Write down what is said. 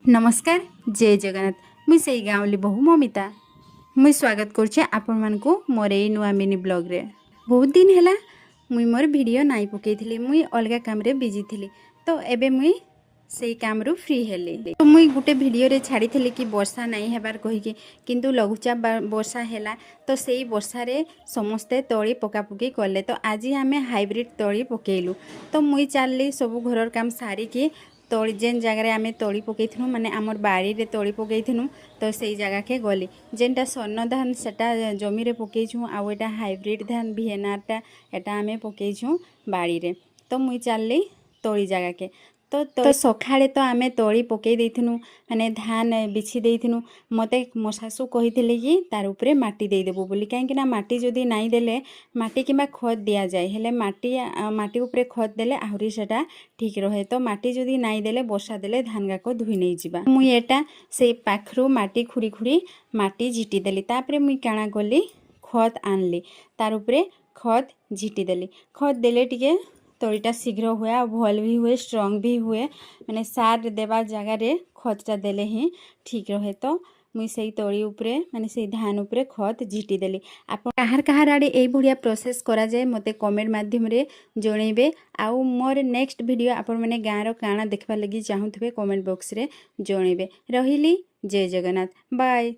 नमस्कार जय जगन्नाथ मुई से गाँवली बहु ममिता मुई स्वागत करुचे आपण मानकु मोर ए नुआ मिनी ब्लॉग रे। बहुत दिन हैला मुई मोर वीडियो नाई पकेइथिली, मुई अलगा काम रे बिजी थिली। तो एबे मुई सेई काम रु फ्री हेली। तो मुई गुटे वीडियो रे छाड़ी थिली कि वर्षा नहीं हेबार कहिके, किंतु लघुचाप वर्षा हैला। तो सेई वर्षा रे समस्ते तळी पकापुकी कले। तो आज आमे हाइब्रिड तळी पकेइलु। तो मुई चालली सब घरर काम सारी कि तली जेन जगार आम तली पकईथु माने आमर बाड़ी रे तली पकईथु। तो सही जगह के गली जेनटा स्वर्ण धान सेटा जमी रे पकईछु, आउ एटा हाइब्रिड धान भिएनारटा एटा आमे पकईछु बाड़ी रे। तो मुई चलली तली जगह के। तो सखाळे तो आमे तली पकई देइथनु माने धान बिछि देइथनु। मते मो सासू कहिथिले कि तार उपरे माटी देइ देबो बोली, काहेकि ना माटी जदी नाइ देले माटी किबा खत दिया जाय, हेले माटी उपरे खत देले आहुरी सेटा ठीक रहे। तो माटी जदी नाइ देले वर्षा देले धान गाक धुई नै जिबा। मुई एटा से पाखरु माटी खुड़ी खुड़ी माटी झिटी देली। तापरे मुई काणा गली खत आनली, तार उपरे खत झिटी देली। खत देले टिके तळीटा शीघ्र हुए आ भल भी हुए, स्ट्रॉंग भी हुए। माने सार देवा जगह रे खतटा देले ही ठीक रहे। तो मुई सेई तळी उपरे माने सेई धान उपरे खत झिटी देली। आप काहार काहार आड़े ए भड़िया प्रोसेस करा जाए मते कमेंट माध्यम रे जणेबे। आउ मोर नेक्स्ट वीडियो आपण माने गाँर काणा देखबा लगी चाहुथबे कमेंट बॉक्स रे जणेबे। रहिली जय जगन्नाथ, बाय।